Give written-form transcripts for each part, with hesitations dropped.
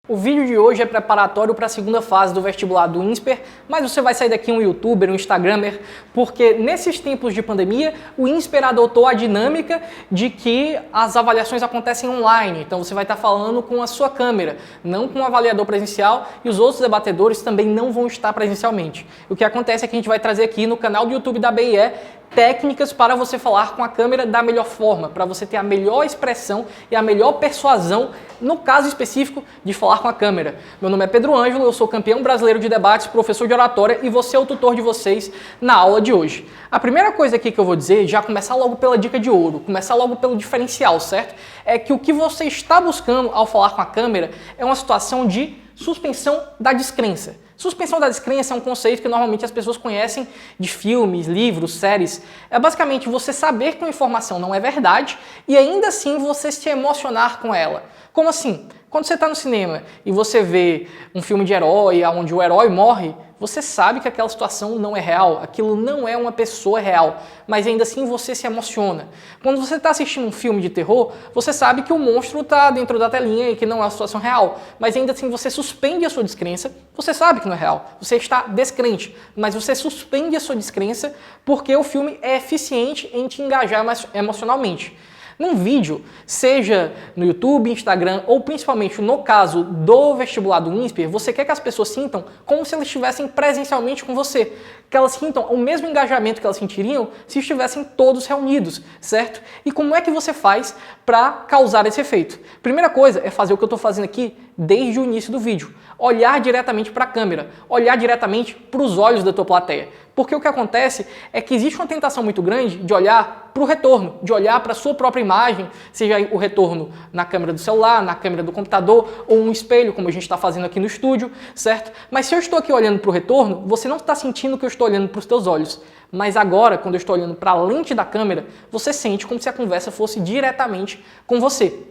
O vídeo de hoje é preparatório para a segunda fase do vestibular do INSPER, mas você vai sair daqui um youtuber, um instagramer, porque nesses tempos de pandemia, o INSPER adotou a dinâmica de que as avaliações acontecem online, então você vai estar falando com a sua câmera, não com o avaliador presencial, e os outros debatedores também não vão estar presencialmente. O que acontece é que a gente vai trazer aqui no canal do YouTube da BIE técnicas para você falar com a câmera da melhor forma, para você ter a melhor expressão e a melhor persuasão, no caso específico, de falar com a câmera. Meu nome é Pedro Ângelo, eu sou campeão brasileiro de debates, professor de oratória e você é o tutor de vocês na aula de hoje. A primeira coisa aqui que eu vou dizer, já começar logo pela dica de ouro, começar logo pelo diferencial, certo? É que o que você está buscando ao falar com a câmera é uma situação de suspensão da descrença. Suspensão da descrença é um conceito que normalmente as pessoas conhecem de filmes, livros, séries. É basicamente você saber que uma informação não é verdade e ainda assim você se emocionar com ela. Como assim? Quando você está no cinema e você vê um filme de herói onde o herói morre, você sabe que aquela situação não é real, aquilo não é uma pessoa real, mas ainda assim você se emociona. Quando você está assistindo um filme de terror, você sabe que o monstro está dentro da telinha e que não é uma situação real, mas ainda assim você suspende a sua descrença, você sabe que não é real, você está descrente, mas você suspende a sua descrença porque o filme é eficiente em te engajar emocionalmente. Num vídeo, seja no YouTube, Instagram ou principalmente no caso do vestibular do INSPER, você quer que as pessoas sintam como se elas estivessem presencialmente com você, que elas sintam o mesmo engajamento que elas sentiriam se estivessem todos reunidos, certo? E como é que você faz para causar esse efeito? Primeira coisa é fazer o que eu estou fazendo aqui desde o início do vídeo, olhar diretamente para a câmera, olhar diretamente para os olhos da tua plateia. Porque o que acontece é que existe uma tentação muito grande de olhar para o retorno, de olhar para a sua própria imagem, seja o retorno na câmera do celular, na câmera do computador ou um espelho, como a gente está fazendo aqui no estúdio, certo? Mas se eu estou aqui olhando para o retorno, você não está sentindo que eu estou olhando para os teus olhos. Mas agora, quando eu estou olhando para a lente da câmera, você sente como se a conversa fosse diretamente com você.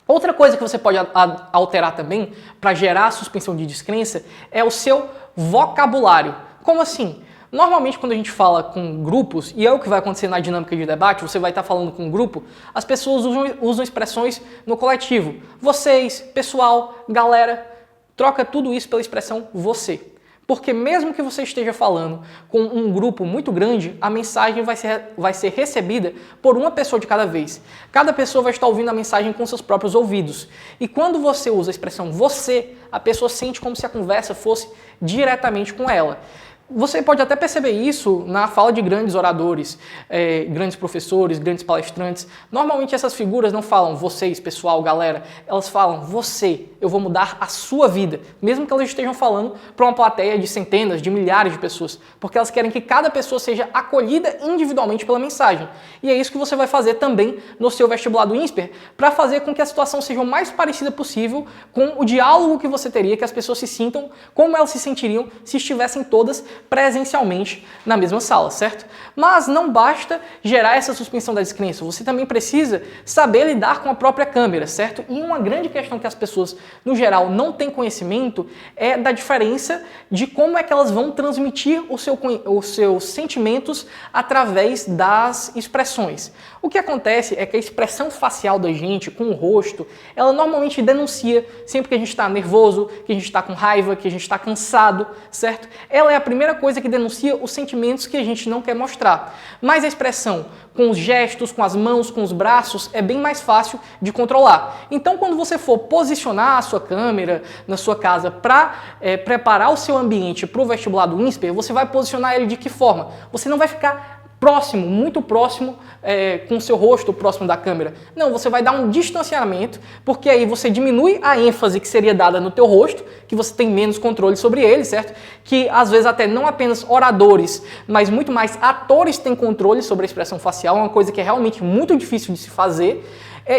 Outra coisa que você pode alterar também para gerar a suspensão de descrença é o seu vocabulário. Como assim? Normalmente, quando a gente fala com grupos, e é o que vai acontecer na dinâmica de debate, você vai estar falando com um grupo, as pessoas usam expressões no coletivo. Vocês, pessoal, galera, troca tudo isso pela expressão você. Porque mesmo que você esteja falando com um grupo muito grande, a mensagem vai ser recebida por uma pessoa de cada vez. Cada pessoa vai estar ouvindo a mensagem com seus próprios ouvidos. E quando você usa a expressão você, a pessoa sente como se a conversa fosse diretamente com ela. Você pode até perceber isso na fala de grandes oradores, grandes professores, grandes palestrantes. Normalmente essas figuras não falam vocês, pessoal, galera. Elas falam você, eu vou mudar a sua vida. Mesmo que elas estejam falando para uma plateia de centenas, de milhares de pessoas. Porque elas querem que cada pessoa seja acolhida individualmente pela mensagem. E é isso que você vai fazer também no seu vestibular do INSPER, para fazer com que a situação seja o mais parecida possível com o diálogo que você teria, que as pessoas se sintam como elas se sentiriam se estivessem todas presencialmente na mesma sala, certo? Mas não basta gerar essa suspensão da descrença, você também precisa saber lidar com a própria câmera, certo? E uma grande questão que as pessoas, no geral, não têm conhecimento é da diferença de como é que elas vão transmitir os seus sentimentos através das expressões. O que acontece é que a expressão facial da gente, com o rosto, ela normalmente denuncia sempre que a gente está nervoso, que a gente está com raiva, que a gente está cansado, certo? Ela é a primeira coisa que denuncia os sentimentos que a gente não quer mostrar. Mas a expressão com os gestos, com as mãos, com os braços, é bem mais fácil de controlar. Então, quando você for posicionar a sua câmera na sua casa para preparar o seu ambiente para o vestibular do INSPER, você vai posicionar ele de que forma? Você não vai ficar próximo, muito próximo, com o seu rosto próximo da câmera. Não, você vai dar um distanciamento, porque aí você diminui a ênfase que seria dada no teu rosto, que você tem menos controle sobre ele, certo? Que às vezes até não apenas oradores, mas muito mais atores têm controle sobre a expressão facial, é uma coisa que é realmente muito difícil de se fazer.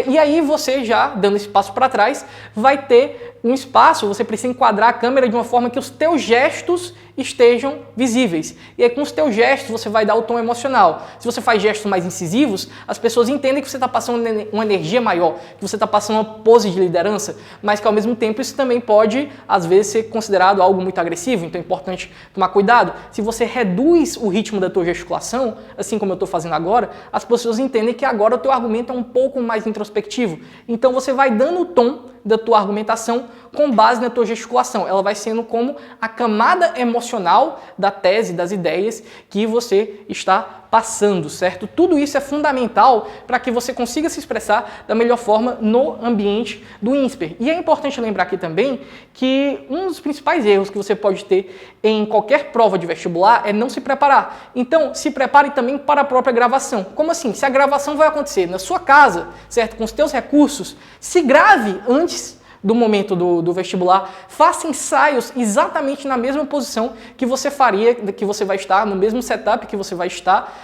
E aí você já, dando esse passo para trás, vai ter um espaço, você precisa enquadrar a câmera de uma forma que os teus gestos estejam visíveis. E aí com os teus gestos você vai dar o tom emocional. Se você faz gestos mais incisivos, as pessoas entendem que você está passando uma energia maior, que você está passando uma pose de liderança, mas que ao mesmo tempo isso também pode, às vezes, ser considerado algo muito agressivo, então é importante tomar cuidado. Se você reduz o ritmo da tua gesticulação, assim como eu estou fazendo agora, as pessoas entendem que agora o teu argumento é um pouco mais introspectivo. Então você vai dando o tom da tua argumentação com base na tua gesticulação. Ela vai sendo como a camada emocional da tese, das ideias que você está passando, certo? Tudo isso é fundamental para que você consiga se expressar da melhor forma no ambiente do INSPER. E é importante lembrar aqui também que um dos principais erros que você pode ter em qualquer prova de vestibular é não se preparar. Então, se prepare também para a própria gravação. Como assim? Se a gravação vai acontecer na sua casa, certo? Com os teus recursos, se grave antes do momento do vestibular, faça ensaios exatamente na mesma posição que você faria, que você vai estar, no mesmo setup que você vai estar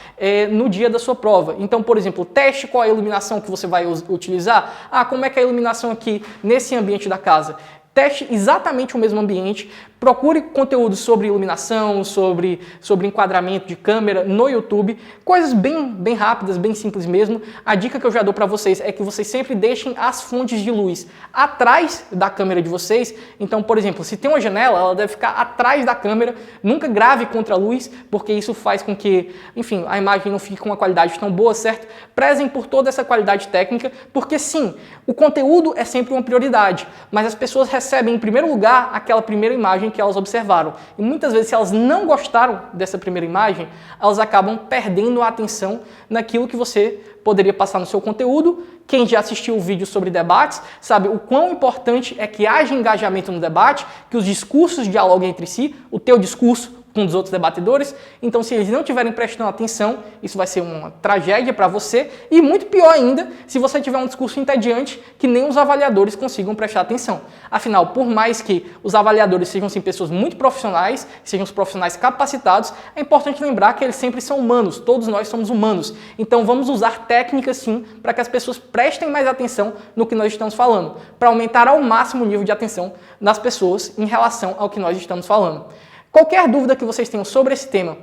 no dia da sua prova. Então, por exemplo, teste qual a iluminação que você vai utilizar. Como é que é a iluminação aqui nesse ambiente da casa? Teste exatamente o mesmo ambiente, procure conteúdo sobre iluminação, sobre enquadramento de câmera no YouTube, coisas bem rápidas, bem simples mesmo. A dica que eu já dou para vocês é que vocês sempre deixem as fontes de luz atrás da câmera de vocês. Então, por exemplo, se tem uma janela, ela deve ficar atrás da câmera, nunca grave contra a luz, porque isso faz com que, enfim, a imagem não fique com uma qualidade tão boa, certo? Prezem por toda essa qualidade técnica, porque sim, o conteúdo é sempre uma prioridade, mas as pessoas recebem em primeiro lugar aquela primeira imagem que elas observaram. E muitas vezes, se elas não gostaram dessa primeira imagem, elas acabam perdendo a atenção naquilo que você poderia passar no seu conteúdo. Quem já assistiu o vídeo sobre debates sabe o quão importante é que haja engajamento no debate, que os discursos dialoguem entre si, o teu discurso com os outros debatedores. Então, se eles não estiverem prestando atenção, isso vai ser uma tragédia para você, e muito pior ainda, se você tiver um discurso entediante que nem os avaliadores consigam prestar atenção. Afinal, por mais que os avaliadores sejam sim, pessoas muito profissionais, sejam os profissionais capacitados, é importante lembrar que eles sempre são humanos, todos nós somos humanos. Então, vamos usar técnicas sim, para que as pessoas prestem mais atenção no que nós estamos falando, para aumentar ao máximo o nível de atenção das pessoas em relação ao que nós estamos falando. Qualquer dúvida que vocês tenham sobre esse tema,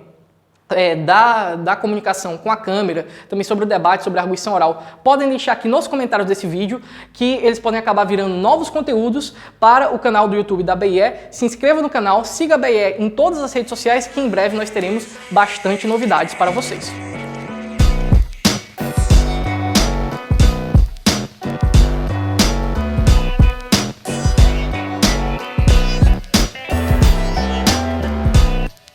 da comunicação com a câmera, também sobre o debate, sobre a arguição oral, podem deixar aqui nos comentários desse vídeo, que eles podem acabar virando novos conteúdos para o canal do YouTube da BIE. Se inscreva no canal, siga a BIE em todas as redes sociais, que em breve nós teremos bastante novidades para vocês.